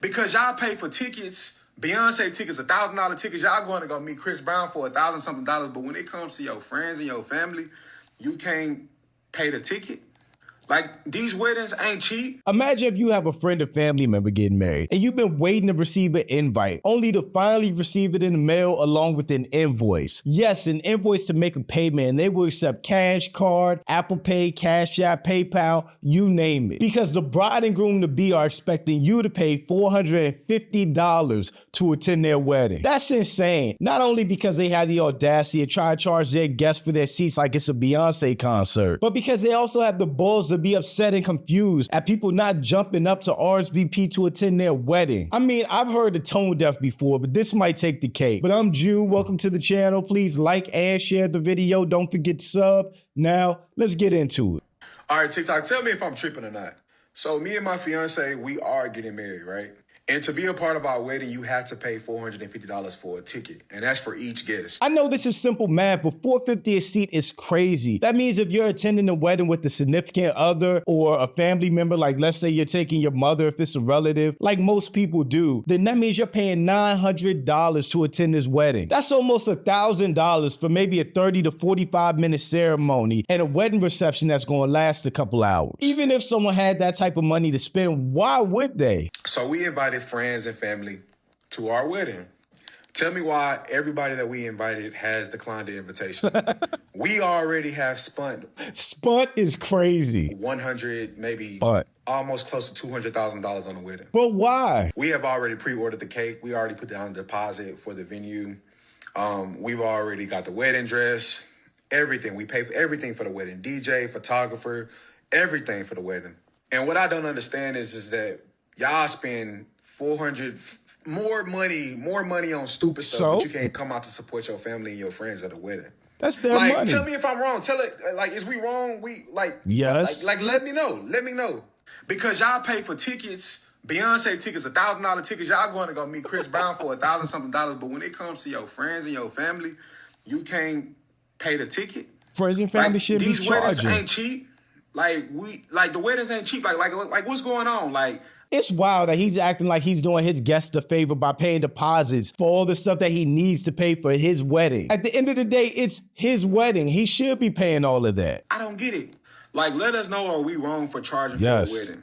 Because y'all pay for tickets, Beyonce tickets, $1,000 tickets, y'all going to go meet Chris Brown for $1,000 something, but when it comes to your friends and your family, you can't pay the ticket. Like, these weddings ain't cheap. Imagine if you have a friend or family member getting married and you've been waiting to receive an invite only to finally receive it in the mail along with an invoice. Yes, an invoice to make a payment, and they will accept cash, card, Apple Pay, Cash App, PayPal, you name it. Because the bride and groom to be are expecting you to pay $450 to attend their wedding. That's insane. Not only because they have the audacity to try to charge their guests for their seats like it's a Beyonce concert, but because they also have the balls to be upset and confused at people not jumping up to RSVP to attend their wedding. I mean, I've heard the tone deaf before, but this might take the cake. But I'm Jew, welcome to the channel. Please like and share the video. Don't forget to sub. Now, let's get into it. All right, TikTok, tell me if I'm tripping or not. So me and my fiance, we are getting married, right? And to be a part of our wedding, you have to pay $450 for a ticket, and that's for each guest. I know this is simple math, but $450 a seat is crazy. That means if you're attending a wedding with a significant other or a family member, like let's say you're taking your mother if it's a relative, like most people do, then that means you're paying $900 to attend this wedding. That's almost $1,000 for maybe a 30 to 45-minute ceremony and a wedding reception that's going to last a couple hours. Even if someone had that type of money to spend, why would they? So we invited friends and family to our wedding. Tell me why everybody that we invited has declined the invitation. We already have spent. Spent is crazy. 100, maybe almost close to $200,000 on the wedding. But why? We have already pre-ordered the cake. We already put down a deposit for the venue. We've already got the wedding dress, everything. We pay for everything for the wedding. DJ, photographer, everything for the wedding. And what I don't understand is that y'all spend more money on stupid stuff, but you can't come out to support your family and your friends at a wedding. That's their money. Tell me if I'm wrong. Tell it, like, is we wrong? Yes. Like, let me know. Because y'all pay for tickets, Beyonce tickets, $1,000 tickets, y'all going to go meet Chris Brown for $1,000 something, but when it comes to your friends and your family, you can't pay the ticket. Friends and family should be charging. These weddings ain't cheap. The weddings ain't cheap. Like what's going on? Like, it's wild that he's acting like he's doing his guests a favor by paying deposits for all the stuff that he needs to pay for his wedding. At the end of the day, it's his wedding. He should be paying all of that. I don't get it. Like, let us know, are we wrong for charging for a wedding?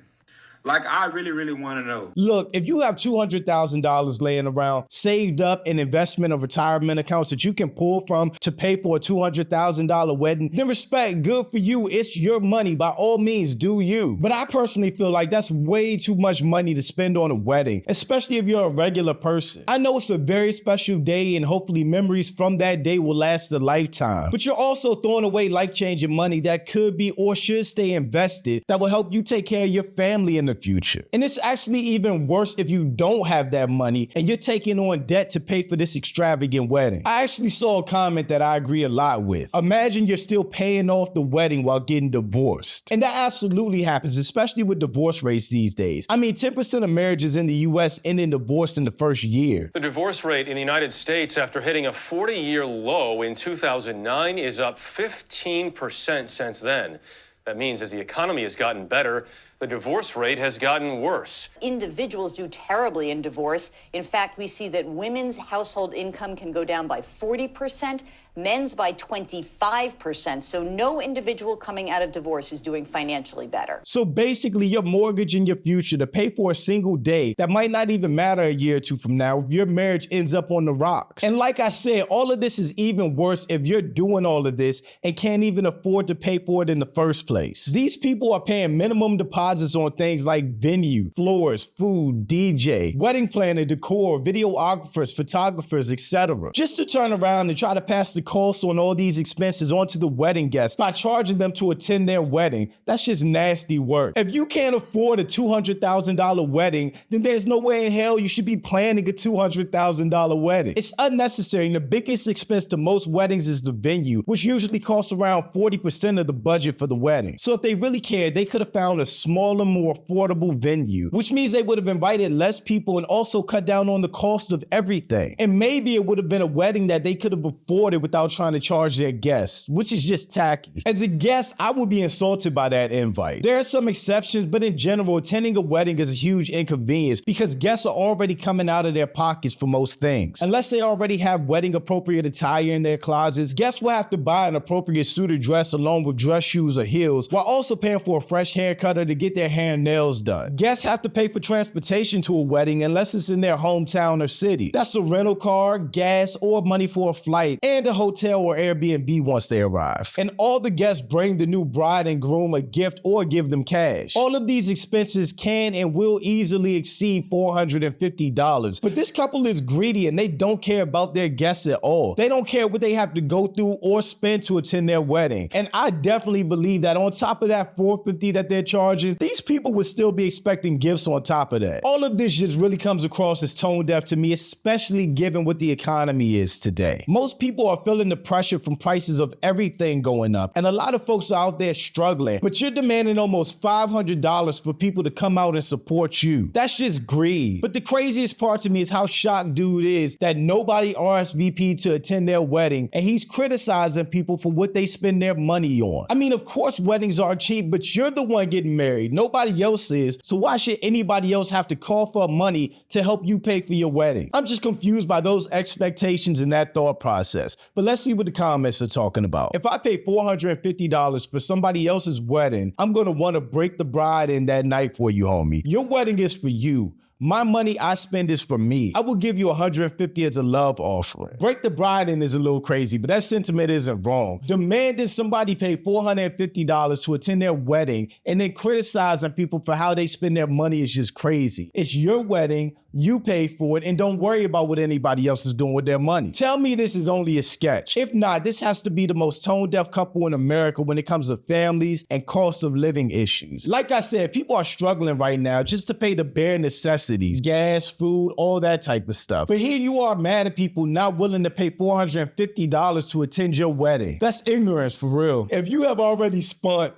Like, I really want to know. Look, if you have $200,000 laying around, saved up in investment or retirement accounts that you can pull from to pay for a $200,000 wedding, then respect, good for you. It's your money. By all means, do you. But I personally feel like that's way too much money to spend on a wedding, especially if you're a regular person. I know it's a very special day and hopefully memories from that day will last a lifetime. But you're also throwing away life-changing money that could be or should stay invested that will help you take care of your family in the future. And it's actually even worse if you don't have that money and you're taking on debt to pay for this extravagant wedding. I actually saw a comment that I agree a lot with. Imagine you're still paying off the wedding while getting divorced. And that absolutely happens, especially with divorce rates these days. I mean, 10% of marriages in the US end in divorce in the first year. The divorce rate in the United States after hitting a 40-year low in 2009 is up 15% since then. That means as the economy has gotten better, the divorce rate has gotten worse. Individuals do terribly in divorce. In fact, we see that women's household income can go down by 40%, men's by 25%. So no individual coming out of divorce is doing financially better. So basically, you're mortgaging your future to pay for a single day that might not even matter a year or two from now if your marriage ends up on the rocks. And like I said, all of this is even worse if you're doing all of this and can't even afford to pay for it in the first place. These people are paying minimum deposits on things like venue, floors, food, DJ, wedding planner, decor, videographers, photographers, etc. Just to turn around and try to pass the costs on all these expenses onto the wedding guests by charging them to attend their wedding. That's just nasty work. If you can't afford a $200,000 wedding, then there's no way in hell you should be planning a $200,000 wedding. It's unnecessary, and the biggest expense to most weddings is the venue, which usually costs around 40% of the budget for the wedding. So if they really cared, they could have found a small smaller, more affordable venue, which means they would have invited less people and also cut down on the cost of everything. And maybe it would have been a wedding that they could have afforded without trying to charge their guests, which is just tacky. As a guest, I would be insulted by that invite. There are some exceptions, but in general, attending a wedding is a huge inconvenience because guests are already coming out of their pockets for most things. Unless they already have wedding appropriate attire in their closets, guests will have to buy an appropriate suit or dress along with dress shoes or heels, while also paying for a fresh haircut or to get their hair and nails done. Guests have to pay for transportation to a wedding unless it's in their hometown or city. That's a rental car, gas, or money for a flight, and a hotel or Airbnb once they arrive. And all the guests bring the new bride and groom a gift or give them cash. All of these expenses can and will easily exceed $450, but this couple is greedy and they don't care about their guests at all. They don't care what they have to go through or spend to attend their wedding. And I definitely believe that on top of that $450 that they're charging, these people would still be expecting gifts on top of that. All of this just really comes across as tone deaf to me, especially given what the economy is today. Most people are feeling the pressure from prices of everything going up, and a lot of folks are out there struggling, but you're demanding almost $500 for people to come out and support you. That's just greed. But the craziest part to me is how shocked dude is that nobody RSVP'd to attend their wedding, and he's criticizing people for what they spend their money on. I mean, of course weddings are cheap, but you're the one getting married. Nobody else is, so why should anybody else have to call for money to help you pay for your wedding? I'm just confused by those expectations and that thought process. But let's see what the comments are talking about. If I pay $450 for somebody else's wedding, I'm gonna wanna break the bride in that night for you, homie. Your wedding is for you. My money I spend is for me. I will give you $150 as a love offering. Break the bride in is a little crazy, but that sentiment isn't wrong. Demanding somebody pay $450 to attend their wedding and then criticizing people for how they spend their money is just crazy. It's your wedding, you pay for it, and don't worry about what anybody else is doing with their money. Tell me this is only a sketch. If not, this has to be the most tone-deaf couple in America when it comes to families and cost of living issues. Like I said, people are struggling right now just to pay the bare necessities. Gas, food, all that type of stuff. But here you are mad at people not willing to pay $450 to attend your wedding. That's ignorance for real. If you have already spent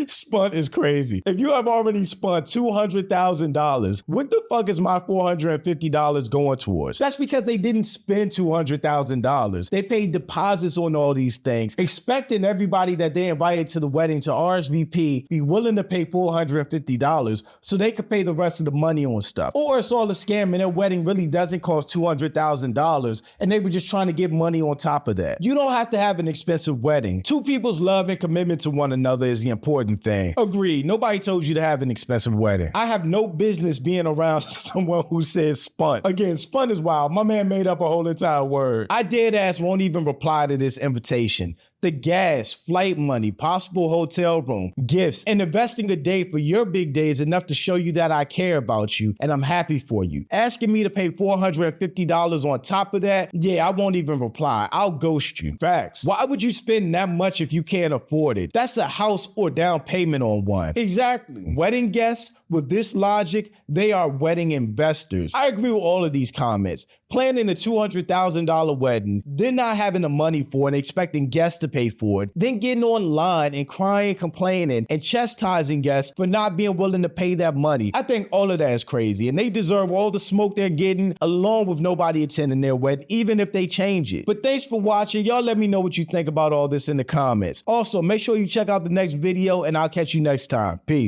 Spun is crazy. If you have already spent $200,000, what the fuck is my $450 going towards? That's because they didn't spend $200,000. They paid deposits on all these things, expecting everybody that they invited to the wedding to RSVP be willing to pay $450 so they could pay the rest of the money on stuff. Or it's all a scam and their wedding really doesn't cost $200,000 and they were just trying to get money on top of that. You don't have to have an expensive wedding. Two people's love and commitment to one another is the important thing. Agreed. Nobody told you to have an expensive wedding. I have no business being around someone who says spun. Again, spun is wild. My man made up a whole entire word. I dead ass won't even reply to this invitation. The gas, flight money, possible hotel room, gifts, and investing a day for your big day is enough to show you that I care about you and I'm happy for you. Asking me to pay $450 on top of that, yeah, I won't even reply. I'll ghost you. Facts. Why would you spend that much if you can't afford it? That's a house or down payment on one. Exactly. Wedding guests, with this logic, they are wedding investors. I agree with all of these comments. Planning a $200,000 wedding, then not having the money for it and expecting guests to pay for it, then getting online and crying, complaining, and chastising guests for not being willing to pay that money. I think all of that is crazy, and they deserve all the smoke they're getting, along with nobody attending their wedding, even if they change it. But thanks for watching. Y'all let me know what you think about all this in the comments. Also, make sure you check out the next video, and I'll catch you next time. Peace.